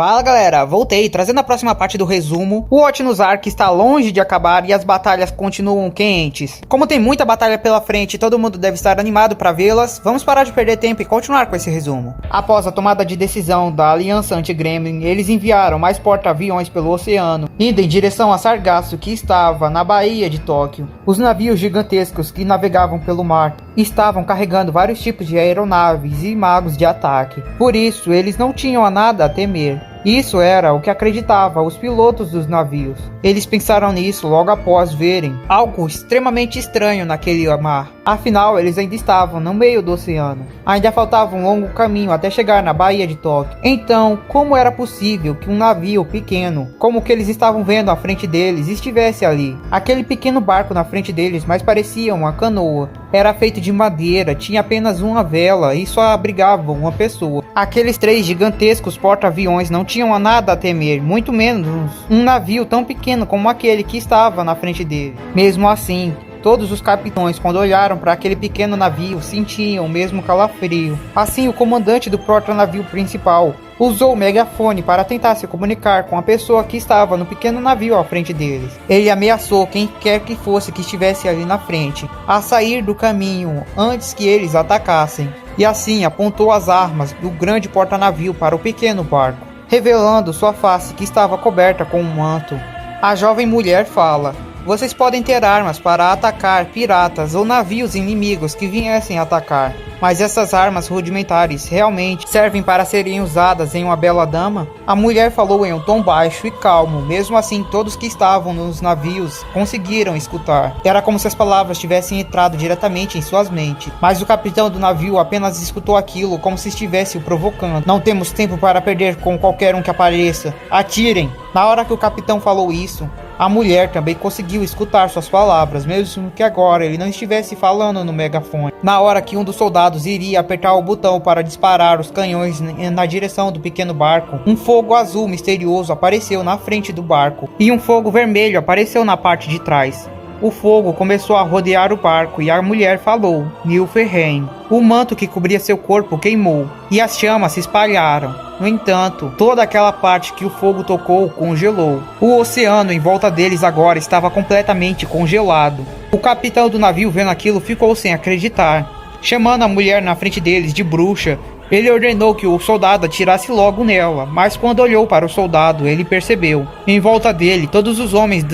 Fala galera, voltei, trazendo a próxima parte do resumo. O Otnus Ark está longe de acabar e as batalhas continuam quentes. Como tem muita batalha pela frente e todo mundo deve estar animado para vê-las, vamos parar de perder tempo e continuar com esse resumo. Após a tomada de decisão da Aliança Anti-Gremlin, eles enviaram mais porta-aviões pelo oceano, indo em direção a Sargasso, que estava na Baía de Tóquio. Os navios gigantescos que navegavam pelo mar estavam carregando vários tipos de aeronaves e magos de ataque. Por isso, eles não tinham a nada a temer. Isso era o que acreditava os pilotos dos navios. Eles pensaram nisso logo após verem algo extremamente estranho naquele mar. Afinal, eles ainda estavam no meio do oceano. Ainda faltava um longo caminho até chegar na Baía de Tóquio. Então, como era possível que um navio pequeno, como o que eles estavam vendo à frente deles, estivesse ali? Aquele pequeno barco na frente deles mais parecia uma canoa. Era feito de madeira, tinha apenas uma vela e só abrigava uma pessoa. Aqueles 3 gigantescos porta-aviões não tinham nada a temer, muito menos um navio tão pequeno como aquele que estava na frente dele. Mesmo assim, todos os capitães, quando olharam para aquele pequeno navio, sentiam o mesmo calafrio. Assim, o comandante do porta-navio principal usou o megafone para tentar se comunicar com a pessoa que estava no pequeno navio à frente deles. Ele ameaçou quem quer que fosse que estivesse ali na frente a sair do caminho antes que eles atacassem. E assim apontou as armas do grande porta-navio para o pequeno barco, revelando sua face que estava coberta com um manto. A jovem mulher fala: "Vocês podem ter armas para atacar piratas ou navios inimigos que viessem atacar, mas essas armas rudimentares realmente servem para serem usadas em uma bela dama?" A mulher falou em um tom baixo e calmo, mesmo assim todos que estavam nos navios conseguiram escutar. Era como se as palavras tivessem entrado diretamente em suas mentes, mas o capitão do navio apenas escutou aquilo como se estivesse o provocando. "Não temos tempo para perder com qualquer um que apareça. Atirem!" Na hora que o capitão falou isso, a mulher também conseguiu escutar suas palavras, mesmo que agora ele não estivesse falando no megafone. Na hora que um dos soldados iria apertar o botão para disparar os canhões na direção do pequeno barco, um fogo azul misterioso apareceu na frente do barco e um fogo vermelho apareceu na parte de trás. O fogo começou a rodear o barco e a mulher falou: "Nilfheim." O manto que cobria seu corpo queimou e as chamas se espalharam. No entanto, toda aquela parte que o fogo tocou congelou. O oceano em volta deles agora estava completamente congelado. O capitão do navio, vendo aquilo, ficou sem acreditar. Chamando a mulher na frente deles de bruxa, ele ordenou que o soldado atirasse logo nela, mas quando olhou para o soldado, ele percebeu. Em volta dele, todos os homens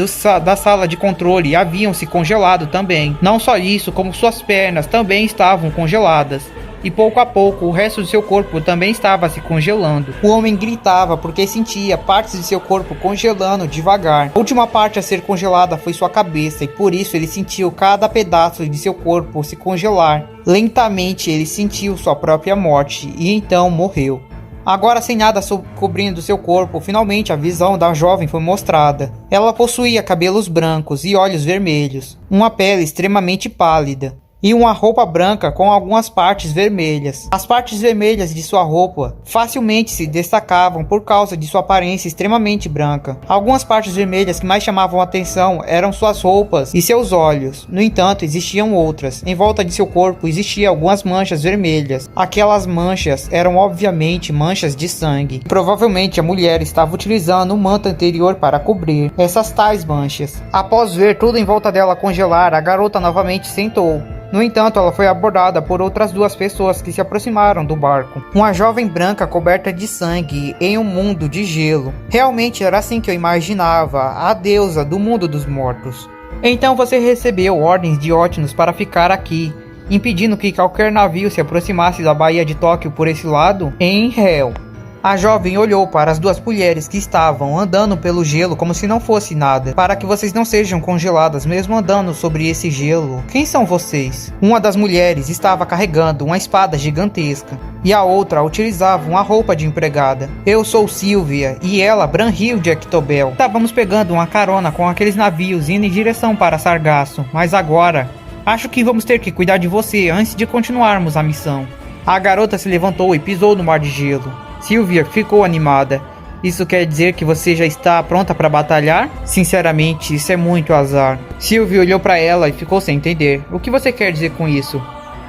da sala de controle haviam se congelado também. Não só isso, como suas pernas também estavam congeladas. E pouco a pouco, o resto de seu corpo também estava se congelando. O homem gritava porque sentia partes de seu corpo congelando devagar. A última parte a ser congelada foi sua cabeça e por isso ele sentiu cada pedaço de seu corpo se congelar. Lentamente ele sentiu sua própria morte e então morreu. Agora, sem nada cobrindo seu corpo, finalmente a visão da jovem foi mostrada. Ela possuía cabelos brancos e olhos vermelhos, uma pele extremamente pálida e uma roupa branca com algumas partes vermelhas. As partes vermelhas de sua roupa facilmente se destacavam por causa de sua aparência extremamente branca. Algumas partes vermelhas que mais chamavam a atenção eram suas roupas e seus olhos. No entanto, existiam outras. Em volta de seu corpo existiam algumas manchas vermelhas. Aquelas manchas eram obviamente manchas de sangue. Provavelmente a mulher estava utilizando o manto anterior para cobrir essas tais manchas. Após ver tudo em volta dela congelar, a garota novamente sentou. No entanto, ela foi abordada por outras 2 pessoas que se aproximaram do barco. Uma jovem branca coberta de sangue em um mundo de gelo. Realmente era assim que eu imaginava, a deusa do mundo dos mortos. "Então você recebeu ordens de Otnus para ficar aqui, impedindo que qualquer navio se aproximasse da Baía de Tóquio por esse lado?" "Em réu." A jovem olhou para as 2 mulheres que estavam andando pelo gelo como se não fosse nada. "Para que vocês não sejam congeladas mesmo andando sobre esse gelo. Quem são vocês?" Uma das mulheres estava carregando uma espada gigantesca e a outra utilizava uma roupa de empregada. "Eu sou Sylvia e ela Branhild Ectobel. Estávamos pegando uma carona com aqueles navios indo em direção para Sargasso, mas agora acho que vamos ter que cuidar de você antes de continuarmos a missão." A garota se levantou e pisou no mar de gelo. Sylvia ficou animada. "Isso quer dizer que você já está pronta para batalhar?" "Sinceramente, isso é muito azar." Sylvia olhou para ela e ficou sem entender. "O que você quer dizer com isso?"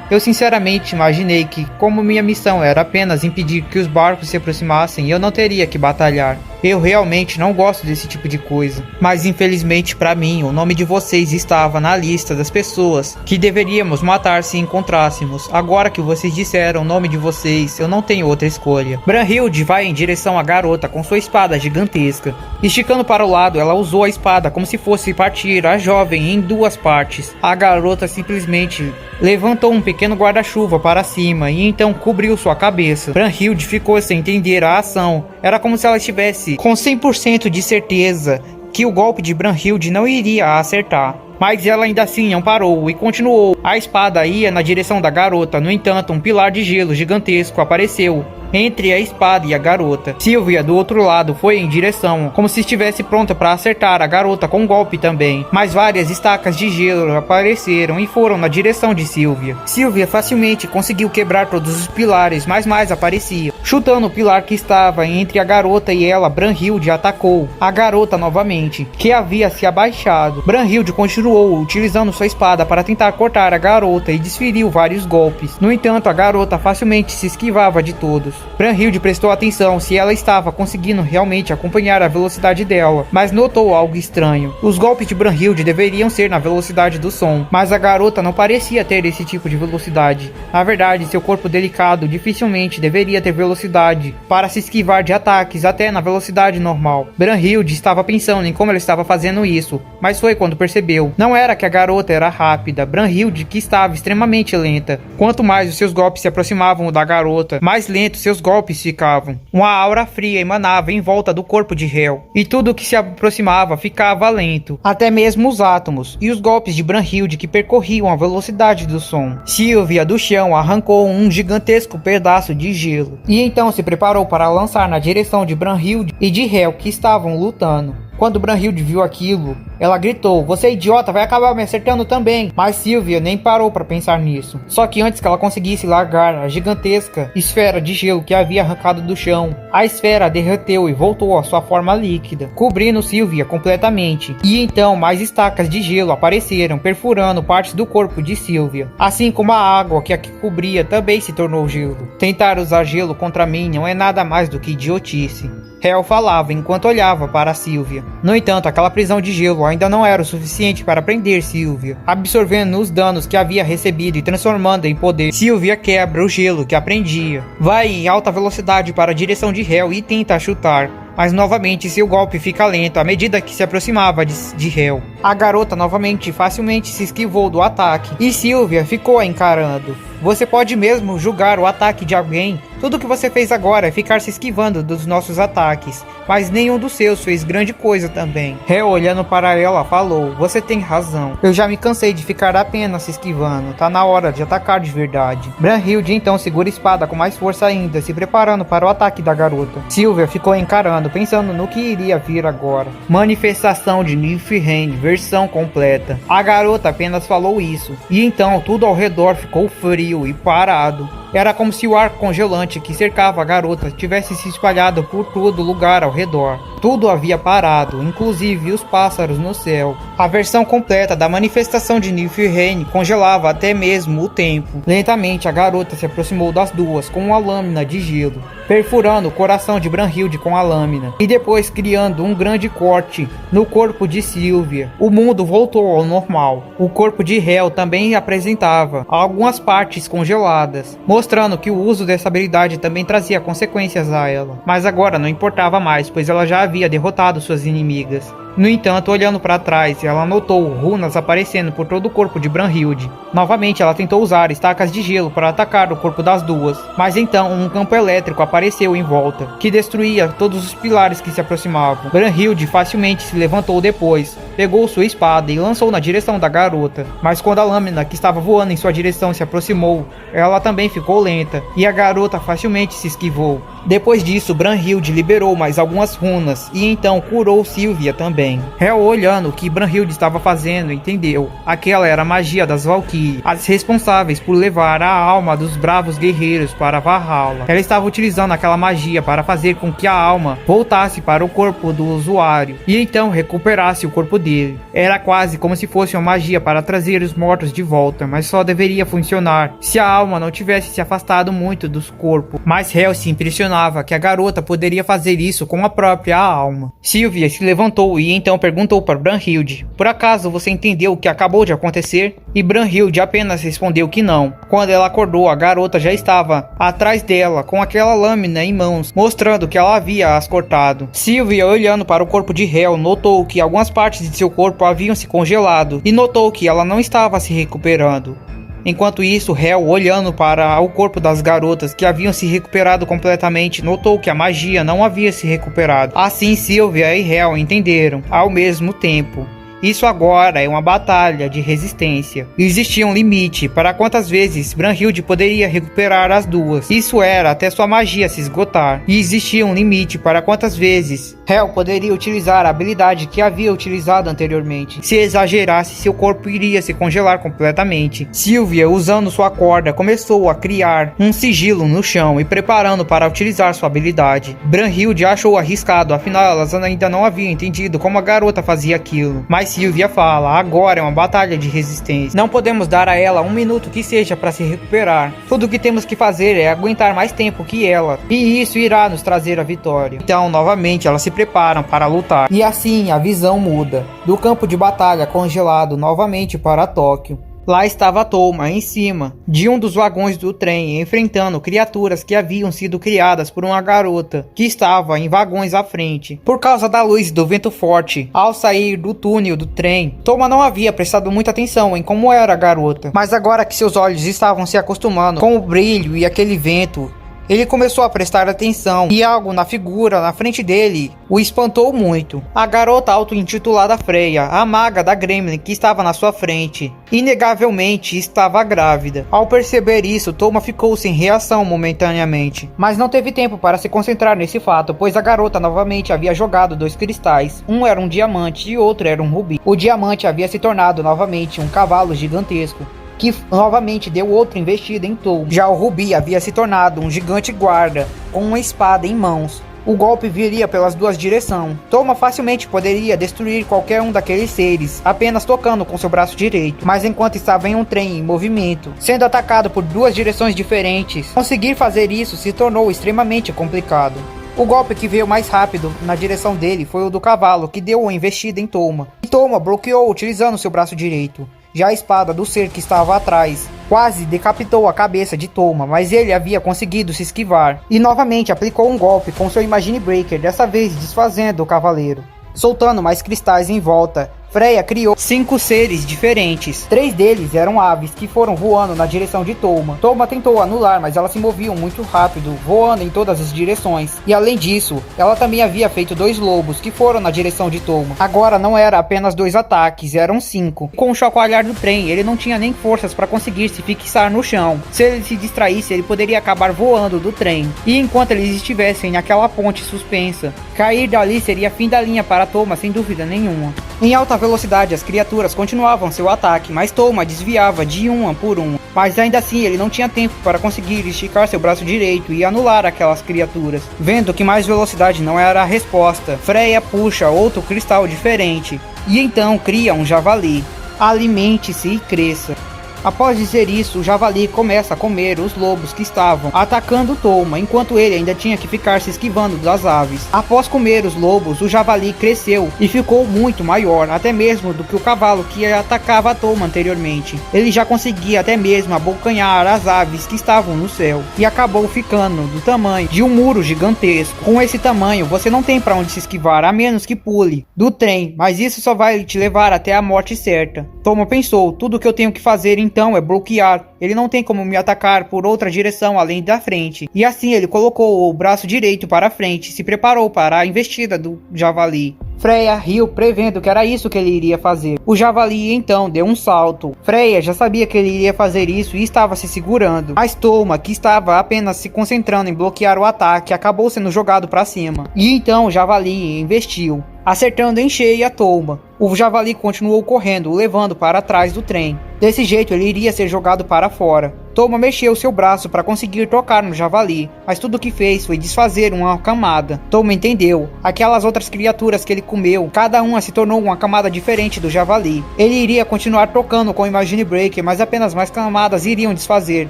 Eu sinceramente imaginei que, como minha missão era apenas impedir que os barcos se aproximassem, eu não teria que batalhar. Eu realmente não gosto desse tipo de coisa. Mas infelizmente para mim, o nome de vocês estava na lista das pessoas que deveríamos matar se encontrássemos. Agora que vocês disseram o nome de vocês, eu não tenho outra escolha. Brunhilde vai em direção à garota com sua espada gigantesca. Esticando para o lado, ela usou a espada como se fosse partir a jovem em duas partes. A garota simplesmente levantou um pequeno guarda-chuva para cima e então cobriu sua cabeça. Brunhilde ficou sem entender a ação. Era como se ela estivesse com 100% de certeza que o golpe de Brunhilde não iria acertar. Mas ela ainda assim não parou e continuou. A espada ia na direção da garota. No entanto, um pilar de gelo gigantesco apareceu entre a espada e a garota. Sylvia, do outro lado, foi em direção, como se estivesse pronta para acertar a garota com um golpe também. Mas várias estacas de gelo apareceram e foram na direção de Sylvia. Sylvia facilmente conseguiu quebrar todos os pilares, mas mais apareciam. Chutando o pilar que estava entre a garota e ela, Brunhilde atacou a garota novamente, que havia se abaixado. Brunhilde continuou utilizando sua espada para tentar cortar a garota e desferiu vários golpes. No entanto, a garota facilmente se esquivava de todos. Brunhilde prestou atenção se ela estava conseguindo realmente acompanhar a velocidade dela, mas notou algo estranho. Os golpes de Brunhilde deveriam ser na velocidade do som, mas a garota não parecia ter esse tipo de velocidade. Na verdade, seu corpo delicado dificilmente deveria ter velocidade para se esquivar de ataques até na velocidade normal. Brunhilde estava pensando em como ela estava fazendo isso, mas foi quando percebeu. Não era que a garota era rápida, Brunhilde que estava extremamente lenta. Quanto mais os seus golpes se aproximavam da garota, mais lentos seus golpes ficavam. Uma aura fria emanava em volta do corpo de Hel, e tudo que se aproximava ficava lento, até mesmo os átomos, e os golpes de Brunhilde que percorriam a velocidade do som. Sylvia do chão arrancou um gigantesco pedaço de gelo, e então se preparou para lançar na direção de Brunhilde e de Hel que estavam lutando. Quando Brunhilde viu aquilo, ela gritou: "Você idiota, vai acabar me acertando também!" Mas Sylvia nem parou para pensar nisso. Só que antes que ela conseguisse largar a gigantesca esfera de gelo que havia arrancado do chão, a esfera derreteu e voltou à sua forma líquida, cobrindo Sylvia completamente. E então mais estacas de gelo apareceram, perfurando partes do corpo de Sylvia. Assim como a água que a cobria também se tornou gelo. Tentar usar gelo contra mim não é nada mais do que idiotice. Hel falava enquanto olhava para Sylvia. No entanto, aquela prisão de gelo ainda não era o suficiente para prender Sylvia, absorvendo os danos que havia recebido e transformando em poder. Sylvia quebra o gelo que aprendia, vai em alta velocidade para a direção de Hel e tenta chutar, mas novamente seu golpe fica lento à medida que se aproximava de Hel. A garota novamente facilmente se esquivou do ataque, e Sylvia ficou a encarando. Você pode mesmo julgar o ataque de alguém? Tudo que você fez agora é ficar se esquivando dos nossos ataques, mas nenhum dos seus fez grande coisa também. Hel, olhando para ela, falou: "Você tem razão. Eu já me cansei de ficar apenas se esquivando. Tá na hora de atacar de verdade." Brunhilde então segura a espada com mais força ainda, se preparando para o ataque da garota. Sylvia ficou encarando, pensando no que iria vir agora. Manifestação de Niflheim, versão completa. A garota apenas falou isso, e então tudo ao redor ficou frio e parado. Era como se o ar congelante que cercava a garota tivesse se espalhado por todo lugar ao redor. Tudo havia parado, inclusive os pássaros no céu. A versão completa da manifestação de Niflheim congelava até mesmo o tempo. Lentamente a garota se aproximou das duas com uma lâmina de gelo, perfurando o coração de Brunhilde com a lâmina, e depois criando um grande corte no corpo de Sylvia. O mundo voltou ao normal. O corpo de Hel também apresentava algumas partes congeladas, mostrando que o uso dessa habilidade também trazia consequências a ela. Mas agora não importava mais, pois ela já havia derrotado suas inimigas. No entanto, olhando para trás, ela notou runas aparecendo por todo o corpo de Brunhilde. Novamente, ela tentou usar estacas de gelo para atacar o corpo das duas, mas então um campo elétrico apareceu em volta, que destruía todos os pilares que se aproximavam. Brunhilde facilmente se levantou depois, pegou sua espada e lançou na direção da garota, mas quando a lâmina que estava voando em sua direção se aproximou, ela também ficou lenta, e a garota facilmente se esquivou. Depois disso, Brunhilde liberou mais algumas runas, e então curou Sylvia também. também. Hel, olhando o que Brunhilde estava fazendo, entendeu. Aquela era a magia das Valkyries, as responsáveis por levar a alma dos bravos guerreiros para Valhalla. Ela estava utilizando aquela magia para fazer com que a alma voltasse para o corpo do usuário e então recuperasse o corpo dele. Era quase como se fosse uma magia para trazer os mortos de volta, mas só deveria funcionar se a alma não tivesse se afastado muito dos corpos. Mas Hel se impressionava que a garota poderia fazer isso com a própria alma. Sylvia se levantou e então perguntou para Brunhilde: por acaso você entendeu o que acabou de acontecer? E Brunhilde apenas respondeu que não. Quando ela acordou, a garota já estava atrás dela com aquela lâmina em mãos, mostrando que ela havia as cortado. Sylvia, olhando para o corpo de Hel, notou que algumas partes de seu corpo haviam se congelado e notou que ela não estava se recuperando. Enquanto isso, Hel, olhando para o corpo das garotas que haviam se recuperado completamente, notou que a magia não havia se recuperado. Assim, Sylvia e Hel entenderam ao mesmo tempo. Isso agora é uma batalha de resistência. Existia um limite para quantas vezes Brunhilde poderia recuperar as duas. Isso era até sua magia se esgotar. E existia um limite para quantas vezes Hel poderia utilizar a habilidade que havia utilizado anteriormente. Se exagerasse, seu corpo iria se congelar completamente. Sylvia, usando sua corda, começou a criar um sigilo no chão e preparando para utilizar sua habilidade. Brunhilde achou arriscado, afinal elas ainda não haviam entendido como a garota fazia aquilo. Mas Sylvia fala: agora é uma batalha de resistência. Não podemos dar a ela um minuto que seja para se recuperar. Tudo o que temos que fazer é aguentar mais tempo que ela. E isso irá nos trazer a vitória. Então, novamente, elas se preparam para lutar. E assim, a visão muda. Do campo de batalha congelado novamente para Tóquio. Lá estava Touma, em cima de um dos vagões do trem, enfrentando criaturas que haviam sido criadas por uma garota, que estava em vagões à frente. Por causa da luz do vento forte, ao sair do túnel do trem, Touma não havia prestado muita atenção em como era a garota. Mas agora que seus olhos estavam se acostumando com o brilho e aquele vento, ele começou a prestar atenção e algo na figura na frente dele o espantou muito. A garota auto-intitulada Freya, a maga da Gremlin que estava na sua frente, inegavelmente estava grávida. Ao perceber isso, Touma ficou sem reação momentaneamente, mas não teve tempo para se concentrar nesse fato, pois a garota novamente havia jogado 2 cristais. Um era um diamante e outro era um rubi. O diamante havia se tornado novamente um cavalo gigantesco, que novamente deu outra investida em Touma. Já o Rubi havia se tornado um gigante guarda, com uma espada em mãos. O golpe viria pelas duas direções. Touma facilmente poderia destruir qualquer um daqueles seres, apenas tocando com seu braço direito. Mas enquanto estava em um trem em movimento, sendo atacado por 2 direções diferentes, conseguir fazer isso se tornou extremamente complicado. O golpe que veio mais rápido na direção dele foi o do cavalo, que deu uma investida em Touma. E Touma bloqueou utilizando seu braço direito. Já a espada do ser que estava atrás quase decapitou a cabeça de Touma, mas ele havia conseguido se esquivar. E novamente aplicou um golpe com seu Imagine Breaker, dessa vez desfazendo o cavaleiro. Soltando mais cristais em volta, Freya criou 5 seres diferentes. 3 deles eram aves que foram voando na direção de Touma. Touma tentou anular, mas elas se moviam muito rápido, voando em todas as direções. E além disso, ela também havia feito 2 lobos que foram na direção de Touma. Agora não era apenas 2 ataques, eram 5. Com o chacoalhar do trem, ele não tinha nem forças para conseguir se fixar no chão. Se ele se distraísse, ele poderia acabar voando do trem. E enquanto eles estivessem naquela ponte suspensa, cair dali seria fim da linha para Touma, sem dúvida nenhuma. Em alta velocidade, as criaturas continuavam seu ataque, mas Touma desviava de uma por uma. Mas ainda assim, ele não tinha tempo para conseguir esticar seu braço direito e anular aquelas criaturas. Vendo que mais velocidade não era a resposta, Freya puxa outro cristal diferente e então cria um javali. Alimente-se e cresça. Após dizer isso, o javali começa a comer os lobos que estavam atacando Touma, enquanto ele ainda tinha que ficar se esquivando das aves. Após comer os lobos, o javali cresceu e ficou muito maior, até mesmo do que o cavalo que atacava Touma anteriormente. Ele já conseguia até mesmo abocanhar as aves que estavam no céu, e acabou ficando do tamanho de um muro gigantesco. Com esse tamanho, você não tem para onde se esquivar, a menos que pule do trem, mas isso só vai te levar até a morte certa. Touma pensou: tudo que eu tenho que fazer então é bloquear. Ele não tem como me atacar por outra direção além da frente. E assim ele colocou o braço direito para a frente e se preparou para a investida do javali. Freya riu, prevendo que era isso que ele iria fazer. O javali então deu um salto. Freya já sabia que ele iria fazer isso e estava se segurando. Mas Touma, que estava apenas se concentrando em bloquear o ataque, acabou sendo jogado para cima. E então o javali investiu. acertando em cheio a Touma. O javali continuou correndo, o levando para trás do trem. Desse jeito ele iria ser jogado para fora. Touma mexeu seu braço para conseguir tocar no javali, mas tudo o que fez foi desfazer uma camada. Touma entendeu. Aquelas outras criaturas que ele comeu, cada uma se tornou uma camada diferente do javali. Ele iria continuar tocando com o Imagine Breaker, mas apenas mais camadas iriam desfazer,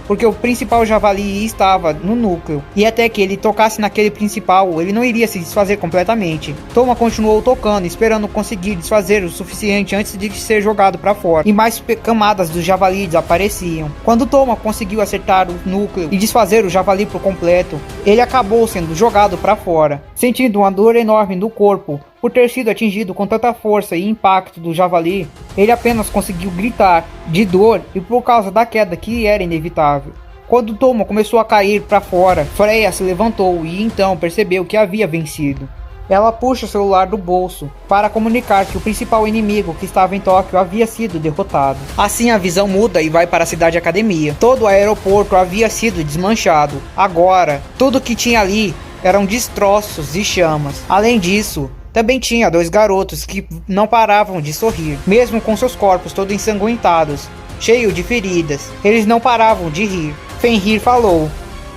porque o principal javali estava no núcleo. E até que ele tocasse naquele principal, ele não iria se desfazer completamente. Touma continuou tocando, esperando conseguir desfazer o suficiente antes de ser jogado para fora. E mais camadas do javali desapareciam. Quando Touma conseguiu acertar o núcleo e desfazer o javali por completo, ele acabou sendo jogado para fora, sentindo uma dor enorme no corpo. Por ter sido atingido com tanta força e impacto do javali, ele apenas conseguiu gritar de dor e por causa da queda que era inevitável. Quando Touma começou a cair para fora, Freya se levantou e então percebeu que havia vencido. Ela puxa o celular do bolso para comunicar que o principal inimigo que estava em Tóquio havia sido derrotado. Assim a visão muda e vai para a cidade academia. Todo o aeroporto havia sido desmanchado. Agora, tudo que tinha ali eram destroços e chamas. Além disso, também tinha dois garotos que não paravam de sorrir, mesmo com seus corpos todos ensanguentados, cheios de feridas. Eles não paravam de rir. Fenrir falou: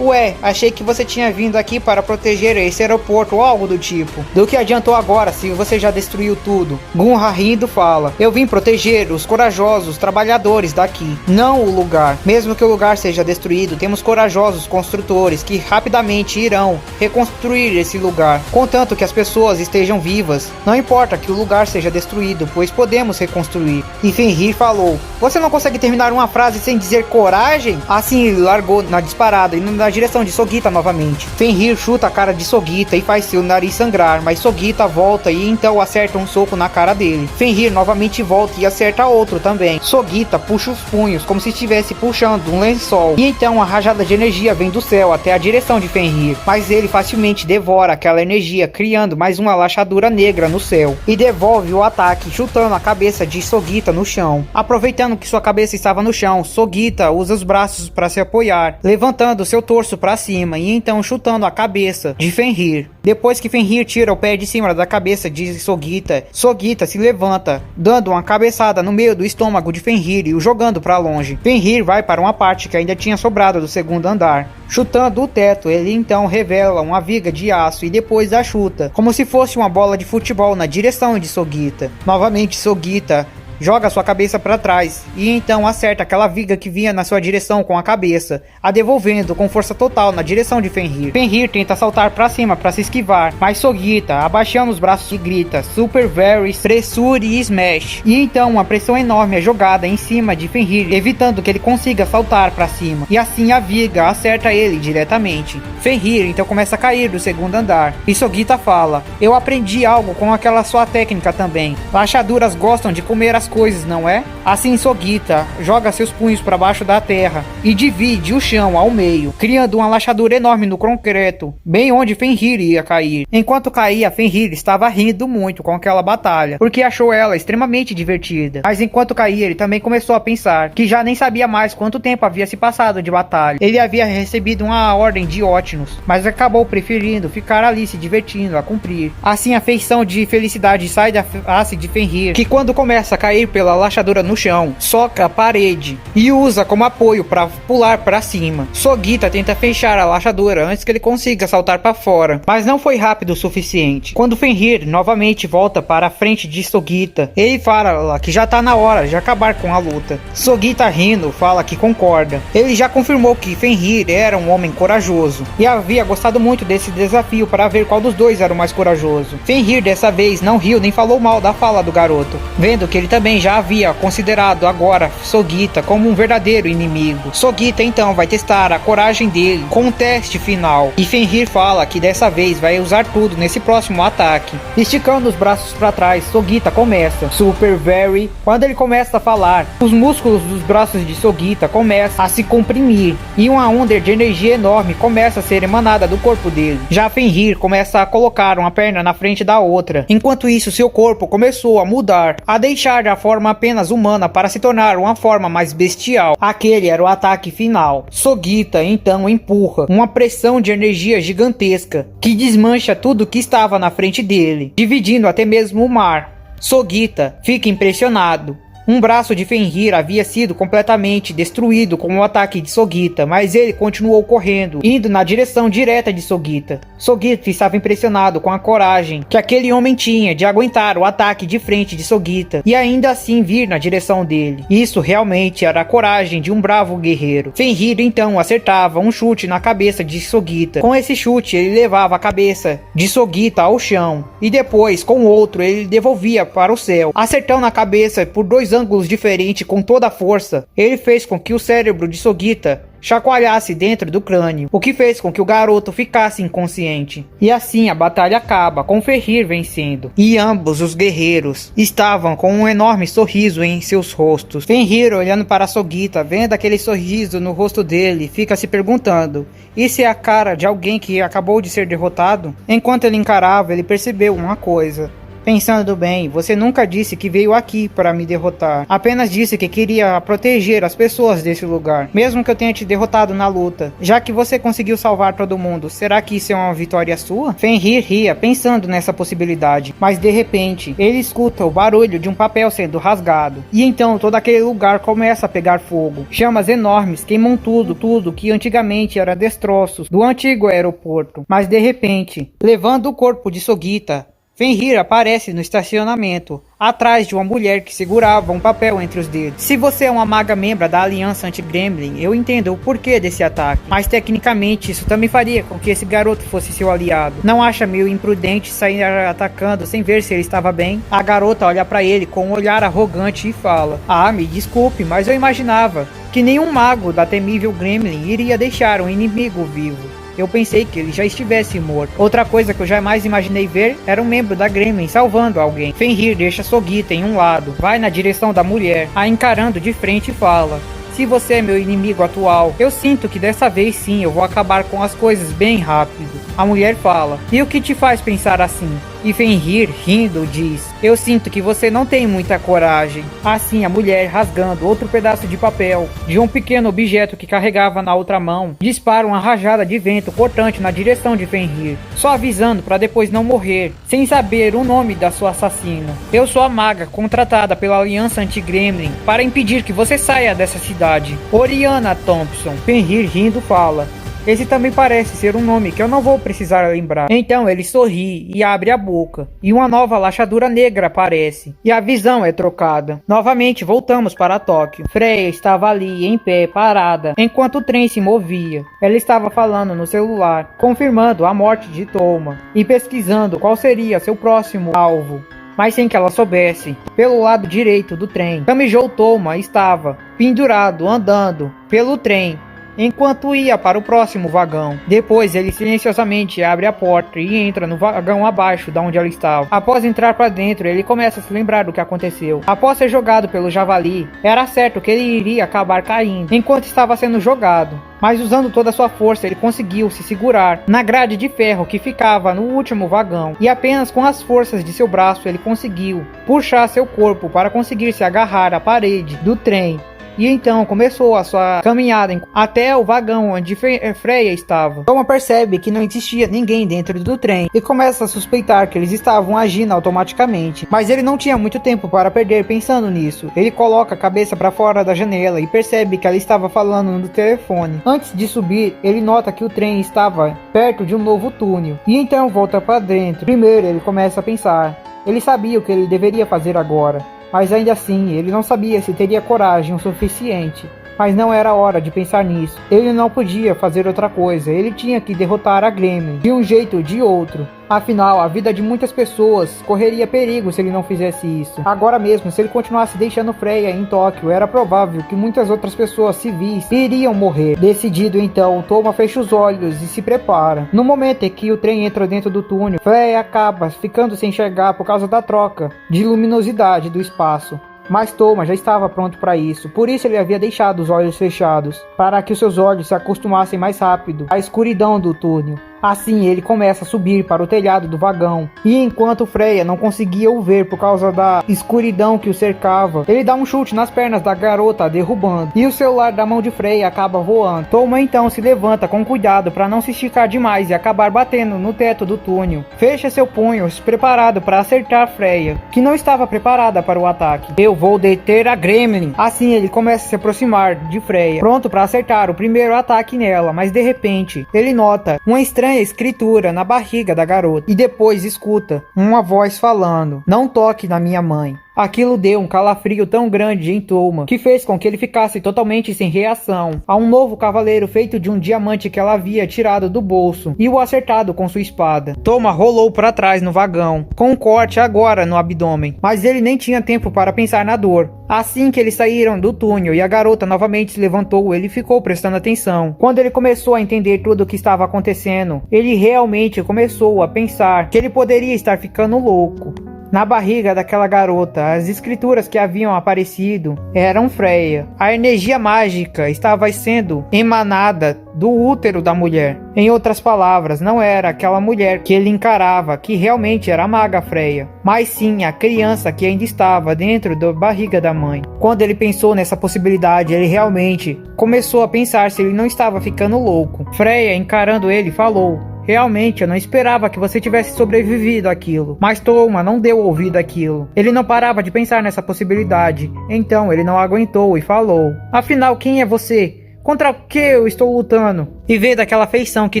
"Ué, achei que você tinha vindo aqui para proteger esse aeroporto ou algo do tipo. Do que adiantou agora se você já destruiu tudo?" Gunra rindo fala: "Eu vim proteger os corajosos trabalhadores daqui, não o lugar. Mesmo que o lugar seja destruído, temos corajosos construtores que rapidamente irão reconstruir esse lugar, contanto que as pessoas estejam vivas. Não importa que o lugar seja destruído, pois podemos reconstruir." E Fenrir falou: "Você não consegue terminar uma frase sem dizer coragem?" Assim ele largou na disparada e na direção de Sogita novamente. Fenrir chuta a cara de Sogita e faz seu nariz sangrar, mas Sogita volta e então acerta um soco na cara dele. Fenrir novamente volta e acerta outro também. Sogita puxa os punhos como se estivesse puxando um lençol, e então uma rajada de energia vem do céu até a direção de Fenrir, mas ele facilmente devora aquela energia, criando mais uma lachadura negra no céu, e devolve o ataque chutando a cabeça de Sogita no chão. Aproveitando que sua cabeça estava no chão, Sogita usa os braços para se apoiar, levantando seu torso para cima e então chutando a cabeça de Fenrir. Depois que Fenrir tira o pé de cima da cabeça de Sogita, Sogita se levanta, dando uma cabeçada no meio do estômago de Fenrir e o jogando para longe. Fenrir vai para uma parte que ainda tinha sobrado do segundo andar. Chutando o teto, ele então revela uma viga de aço e depois a chuta, como se fosse uma bola de futebol na direção de Sogita. Novamente Sogita joga sua cabeça para trás e então acerta aquela viga que vinha na sua direção com a cabeça, a devolvendo com força total na direção de Fenrir. Fenrir tenta saltar para cima para se esquivar, mas Sogita, abaixando os braços, e grita Super Very, Pressure e Smash. E então uma pressão enorme é jogada em cima de Fenrir, evitando que ele consiga saltar para cima, e assim a viga acerta ele diretamente. Fenrir então começa a cair do segundo andar, e Sogita fala: "Eu aprendi algo com aquela sua técnica também. Lachaduras gostam de comer as coisas, não é?" Assim Sogita joga seus punhos para baixo da terra e divide o chão ao meio, criando uma lachadura enorme no concreto, bem onde Fenrir ia cair. Enquanto caía, Fenrir estava rindo muito com aquela batalha, porque achou ela extremamente divertida. Mas enquanto caía, ele também começou a pensar que já nem sabia mais quanto tempo havia se passado de batalha. Ele havia recebido uma ordem de Otnus, mas acabou preferindo ficar ali se divertindo a cumprir. Assim a feição de felicidade sai da face de Fenrir, que quando começa a cair pela lachadura no chão, soca a parede e usa como apoio para pular para cima. Sogita tenta fechar a lachadura antes que ele consiga saltar para fora, mas não foi rápido o suficiente. Quando Fenrir novamente volta para a frente de Sogita, ele fala que já tá na hora de acabar com a luta. Sogita rindo fala que concorda. Ele já confirmou que Fenrir era um homem corajoso e havia gostado muito desse desafio para ver qual dos dois era o mais corajoso. Fenrir dessa vez não riu nem falou mal da fala do garoto, vendo que ele também já havia considerado agora Sogita como um verdadeiro inimigo. Sogita então vai testar a coragem dele com um teste final, e Fenrir fala que dessa vez vai usar tudo nesse próximo ataque. Esticando os braços para trás, Sogita começa Super Very. Quando ele começa a falar, os músculos dos braços de Sogita começam a se comprimir e uma onda de energia enorme começa a ser emanada do corpo dele. Já Fenrir começa a colocar uma perna na frente da outra. Enquanto isso, seu corpo começou a mudar, a deixar a forma apenas humana para se tornar uma forma mais bestial. Aquele era o ataque final. Sogita então empurra uma pressão de energia gigantesca que desmancha tudo que estava na frente dele, dividindo até mesmo o mar. Sogita fica impressionado. Um braço de Fenrir havia sido completamente destruído com o ataque de Sogita, mas ele continuou correndo, indo na direção direta de Sogita. Sogita estava impressionado com a coragem que aquele homem tinha de aguentar o ataque de frente de Sogita e ainda assim vir na direção dele. Isso realmente era a coragem de um bravo guerreiro. Fenrir então acertava um chute na cabeça de Sogita. Com esse chute ele levava a cabeça de Sogita ao chão e depois com o outro ele devolvia para o céu, acertando a cabeça por dois ângulos diferentes com toda a força. Ele fez com que o cérebro de Sogita chacoalhasse dentro do crânio, o que fez com que o garoto ficasse inconsciente. E assim a batalha acaba, com Fenrir vencendo. E ambos os guerreiros estavam com um enorme sorriso em seus rostos. Fenrir, olhando para Sogita, vendo aquele sorriso no rosto dele, fica se perguntando: isso é a cara de alguém que acabou de ser derrotado? Enquanto ele encarava, ele percebeu uma coisa. Pensando bem, você nunca disse que veio aqui para me derrotar. Apenas disse que queria proteger as pessoas desse lugar, mesmo que eu tenha te derrotado na luta. Já que você conseguiu salvar todo mundo, será que isso é uma vitória sua? Fenrir ria, pensando nessa possibilidade. Mas de repente, ele escuta o barulho de um papel sendo rasgado. E então todo aquele lugar começa a pegar fogo. Chamas enormes queimam tudo que antigamente era destroços do antigo aeroporto. Mas de repente, levando o corpo de Sogita, Fenrir aparece no estacionamento, atrás de uma mulher que segurava um papel entre os dedos. Se você é uma maga membro da Aliança Anti-Gremlin, eu entendo o porquê desse ataque, mas tecnicamente isso também faria com que esse garoto fosse seu aliado. Não acha meio imprudente sair atacando sem ver se ele estava bem? A garota olha para ele com um olhar arrogante e fala: ah, me desculpe, mas eu imaginava que nenhum mago da temível Gremlin iria deixar um inimigo vivo. Eu pensei que ele já estivesse morto. Outra coisa que eu jamais imaginei ver era um membro da Gremlin salvando alguém. Fenrir deixa Sogita em um lado, vai na direção da mulher, a encarando de frente e fala: se você é meu inimigo atual, eu sinto que dessa vez sim eu vou acabar com as coisas bem rápido. A mulher fala: e o que te faz pensar assim? E Fenrir, rindo, diz: eu sinto que você não tem muita coragem. Assim a mulher, rasgando outro pedaço de papel de um pequeno objeto que carregava na outra mão, dispara uma rajada de vento cortante na direção de Fenrir, só avisando para depois não morrer, sem saber o nome da sua assassina. Eu sou a maga contratada pela Aliança Anti-Gremlin para impedir que você saia dessa cidade. Oriana Thompson. Fenrir, rindo, fala: esse também parece ser um nome que eu não vou precisar lembrar. Então ele sorri e abre a boca, e uma nova lachadura negra aparece, e a visão é trocada. Novamente voltamos para Tóquio. Freya estava ali, em pé, parada, enquanto o trem se movia. Ela estava falando no celular, confirmando a morte de Toma, e pesquisando qual seria seu próximo alvo. Mas sem que ela soubesse, pelo lado direito do trem, Kamijou Toma estava pendurado, andando pelo trem, enquanto ia para o próximo vagão. Depois ele silenciosamente abre a porta e entra no vagão abaixo da onde ela estava. Após entrar para dentro, ele começa a se lembrar do que aconteceu. Após ser jogado pelo javali, era certo que ele iria acabar caindo enquanto estava sendo jogado. Mas usando toda a sua força, ele conseguiu se segurar na grade de ferro que ficava no último vagão. E apenas com as forças de seu braço, ele conseguiu puxar seu corpo para conseguir se agarrar à parede do trem. E então começou a sua caminhada até o vagão onde Freya estava. Toma percebe que não existia ninguém dentro do trem e começa a suspeitar que eles estavam agindo automaticamente. Mas ele não tinha muito tempo para perder pensando nisso. Ele coloca a cabeça para fora da janela e percebe que ela estava falando no telefone. Antes de subir, ele nota que o trem estava perto de um novo túnel. E então volta para dentro. Primeiro ele começa a pensar. Ele sabia o que ele deveria fazer agora. Mas ainda assim, ele não sabia se teria coragem o suficiente. Mas não era hora de pensar nisso. Ele não podia fazer outra coisa. Ele tinha que derrotar a Gremlin, de um jeito ou de outro. Afinal, a vida de muitas pessoas correria perigo se ele não fizesse isso. Agora mesmo, se ele continuasse deixando Freya em Tóquio, era provável que muitas outras pessoas civis iriam morrer. Decidido então, Toma fecha os olhos e se prepara. No momento em que o trem entra dentro do túnel, Freya acaba ficando sem enxergar por causa da troca de luminosidade do espaço. Mas Toma já estava pronto para isso, por isso ele havia deixado os olhos fechados, para que os seus olhos se acostumassem mais rápido à escuridão do túnel. Assim ele começa a subir para o telhado do vagão, e enquanto Freya não conseguia o ver por causa da escuridão que o cercava, ele dá um chute nas pernas da garota, a derrubando, e o celular da mão de Freya acaba voando. Toma então se levanta com cuidado para não se esticar demais e acabar batendo no teto do túnel. Fecha seu punho, preparado para acertar Freya, que não estava preparada para o ataque. Eu vou deter a Gremlin. Assim ele começa a se aproximar de Freya, pronto para acertar o primeiro ataque nela, mas de repente ele nota uma estranha escritura na barriga da garota e depois escuta uma voz falando: "Não toque na minha mãe." Aquilo deu um calafrio tão grande em Toma, que fez com que ele ficasse totalmente sem reação a um novo cavaleiro feito de um diamante que ela havia tirado do bolso e o acertado com sua espada. Toma rolou para trás no vagão, com um corte agora no abdômen, mas ele nem tinha tempo para pensar na dor. Assim que eles saíram do túnel e a garota novamente se levantou, ele ficou prestando atenção. Quando ele começou a entender tudo o que estava acontecendo, ele realmente começou a pensar que ele poderia estar ficando louco. Na barriga daquela garota, as escrituras que haviam aparecido eram Freya. A energia mágica estava sendo emanada do útero da mulher. Em outras palavras, não era aquela mulher que ele encarava, que realmente era a maga Freya, mas sim a criança que ainda estava dentro da barriga da mãe. Quando ele pensou nessa possibilidade, ele realmente começou a pensar se ele não estava ficando louco. Freya, encarando ele, falou: "Realmente, eu não esperava que você tivesse sobrevivido àquilo." Mas Toma não deu ouvido àquilo. Ele não parava de pensar nessa possibilidade. Então ele não aguentou e falou: "Afinal, quem é você? Contra o que eu estou lutando?" E vendo aquela feição que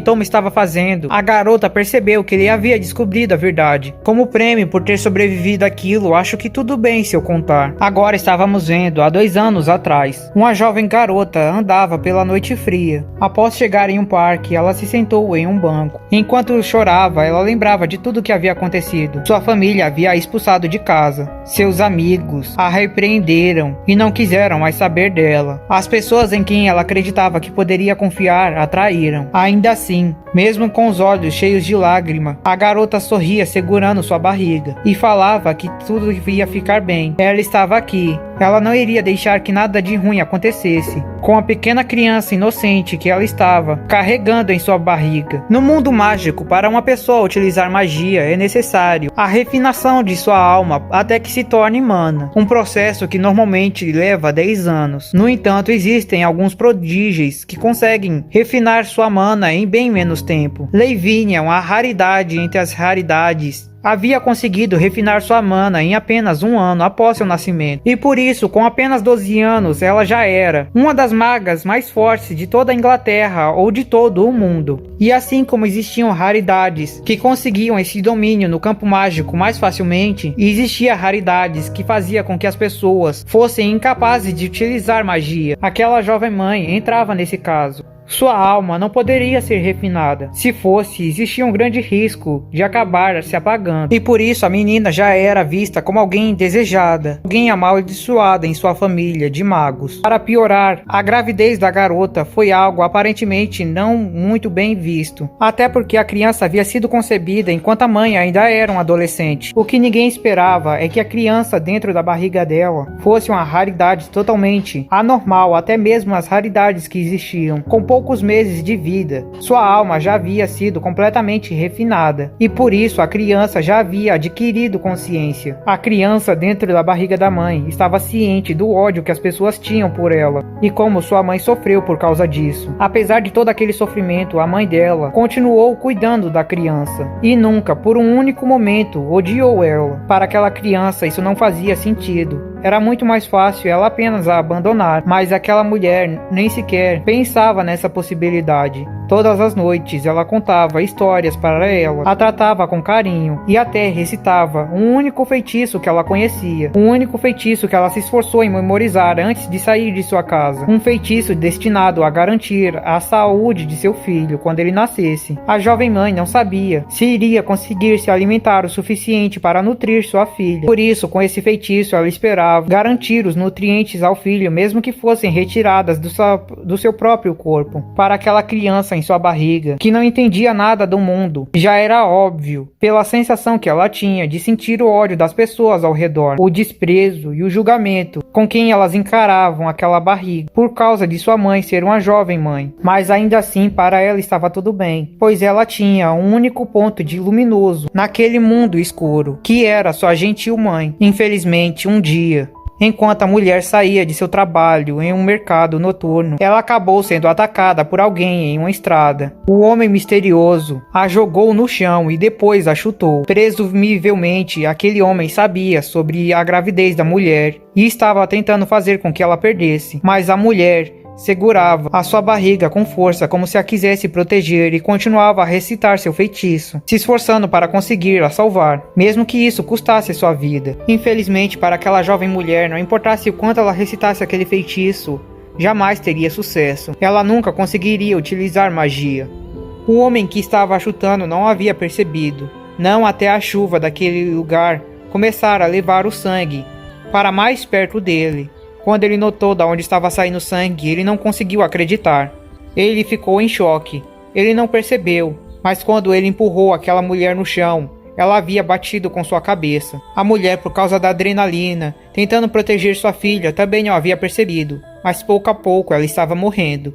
Toma estava fazendo, a garota percebeu que ele havia descobrido a verdade. Como prêmio por ter sobrevivido àquilo, acho que tudo bem se eu contar. Agora estávamos vendo, há 2 anos atrás, uma jovem garota andava pela noite fria. Após chegar em um parque, ela se sentou em um banco. Enquanto chorava, ela lembrava de tudo o que havia acontecido. Sua família havia a expulsado de casa. Seus amigos a repreenderam e não quiseram mais saber dela. As pessoas em quem ela acreditava que poderia confiar traíram. Ainda assim, mesmo com os olhos cheios de lágrima, a garota sorria segurando sua barriga e falava que tudo ia ficar bem. Ela estava aqui. Ela não iria deixar que nada de ruim acontecesse com a pequena criança inocente que ela estava carregando em sua barriga. No mundo mágico, para uma pessoa utilizar magia, é necessário a refinação de sua alma até que se torne mana, um processo que normalmente leva 10 anos. No entanto, existem alguns prodígios que conseguem refinar sua mana em bem menos tempo. Lavinia, uma raridade entre as raridades, havia conseguido refinar sua mana em apenas 1 ano após seu nascimento, e por isso, com apenas 12 anos, ela já era uma das magas mais fortes de toda a Inglaterra ou de todo o mundo. E assim como existiam raridades que conseguiam esse domínio no campo mágico mais facilmente, existia raridades que fazia com que as pessoas fossem incapazes de utilizar magia. Aquela jovem mãe entrava nesse caso. Sua alma não poderia ser refinada. Se fosse, existia um grande risco de acabar se apagando. E por isso a menina já era vista como alguém desejada, alguém amaldiçoada em sua família de magos. Para piorar, a gravidez da garota foi algo aparentemente não muito bem visto. Até porque a criança havia sido concebida enquanto a mãe ainda era um adolescente. O que ninguém esperava é que a criança dentro da barriga dela fosse uma raridade totalmente anormal, até mesmo as raridades que existiam. Com poucos meses de vida, sua alma já havia sido completamente refinada, e por isso a criança já havia adquirido consciência. A criança dentro da barriga da mãe estava ciente do ódio que as pessoas tinham por ela, e como sua mãe sofreu por causa disso. Apesar de todo aquele sofrimento, a mãe dela continuou cuidando da criança, e nunca, por um único momento, odiou ela. Para aquela criança isso não fazia sentido. Era muito mais fácil ela apenas a abandonar, mas aquela mulher nem sequer pensava nessa possibilidade. Todas as noites ela contava histórias para ela, a tratava com carinho e até recitava um único feitiço que ela conhecia, um único feitiço que ela se esforçou em memorizar antes de sair de sua casa, um feitiço destinado a garantir a saúde de seu filho quando ele nascesse. A jovem mãe não sabia se iria conseguir se alimentar o suficiente para nutrir sua filha, por isso com esse feitiço ela esperava garantir os nutrientes ao filho, mesmo que fossem retiradas do seu próprio corpo. Para aquela criança em sua barriga, que não entendia nada do mundo. Já era óbvio, pela sensação que ela tinha de sentir o ódio das pessoas ao redor, o desprezo e o julgamento com quem elas encaravam aquela barriga, por causa de sua mãe ser uma jovem mãe. Mas ainda assim, para ela estava tudo bem, pois ela tinha um único ponto de luminoso naquele mundo escuro, que era sua gentil mãe. Infelizmente, um dia, enquanto a mulher saía de seu trabalho em um mercado noturno, ela acabou sendo atacada por alguém em uma estrada. O homem misterioso a jogou no chão e depois a chutou. Presumivelmente, aquele homem sabia sobre a gravidez da mulher e estava tentando fazer com que ela perdesse, mas a mulher segurava a sua barriga com força como se a quisesse proteger e continuava a recitar seu feitiço, se esforçando para conseguir a salvar, mesmo que isso custasse sua vida. Infelizmente, para aquela jovem mulher, não importasse o quanto ela recitasse aquele feitiço, jamais teria sucesso. Ela nunca conseguiria utilizar magia. O homem que estava a chutando não havia percebido, não até a chuva daquele lugar começar a levar o sangue para mais perto dele. Quando ele notou de onde estava saindo sangue, ele não conseguiu acreditar. Ele ficou em choque. Ele não percebeu, mas quando ele empurrou aquela mulher no chão, ela havia batido com sua cabeça. A mulher, por causa da adrenalina, tentando proteger sua filha, também não havia percebido, mas pouco a pouco ela estava morrendo.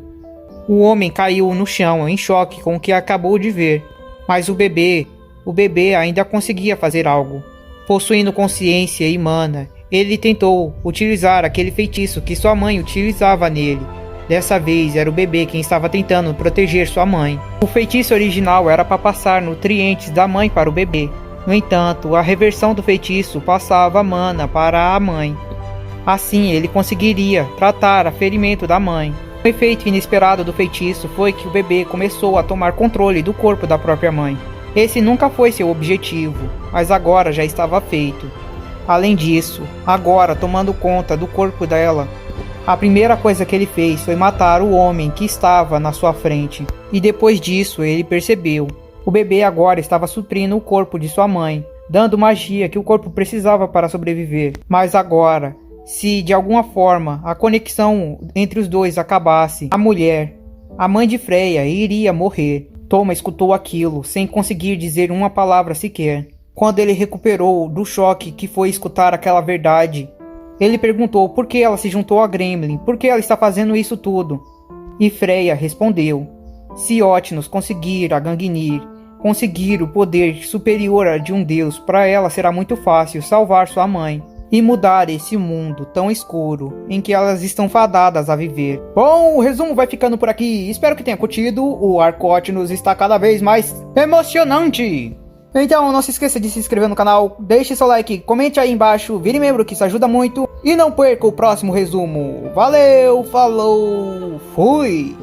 O homem caiu no chão, em choque com o que acabou de ver, mas o bebê ainda conseguia fazer algo. Possuindo consciência e mana, ele tentou utilizar aquele feitiço que sua mãe utilizava nele. Dessa vez era o bebê quem estava tentando proteger sua mãe. O feitiço original era para passar nutrientes da mãe para o bebê. No entanto, a reversão do feitiço passava a mana para a mãe. Assim ele conseguiria tratar o ferimento da mãe. O efeito inesperado do feitiço foi que o bebê começou a tomar controle do corpo da própria mãe. Esse nunca foi seu objetivo, mas agora já estava feito. Além disso, agora tomando conta do corpo dela, a primeira coisa que ele fez foi matar o homem que estava na sua frente. E depois disso ele percebeu. O bebê agora estava suprindo o corpo de sua mãe, dando magia que o corpo precisava para sobreviver. Mas agora, se de alguma forma a conexão entre os dois acabasse, a mulher, a mãe de Freya, iria morrer. Toma escutou aquilo, sem conseguir dizer uma palavra sequer. Quando ele recuperou do choque que foi escutar aquela verdade, ele perguntou por que ela se juntou a Gremlin, por que ela está fazendo isso tudo. E Freya respondeu: se Otnus conseguir a Gungnir, conseguir o poder superior de um deus, para ela será muito fácil salvar sua mãe e mudar esse mundo tão escuro em que elas estão fadadas a viver. Bom, o resumo vai ficando por aqui. Espero que tenha curtido. O arco Otnus está cada vez mais emocionante. Então não se esqueça de se inscrever no canal, deixe seu like, comente aí embaixo, vire membro que isso ajuda muito. E não perca o próximo resumo. Valeu, falou, fui!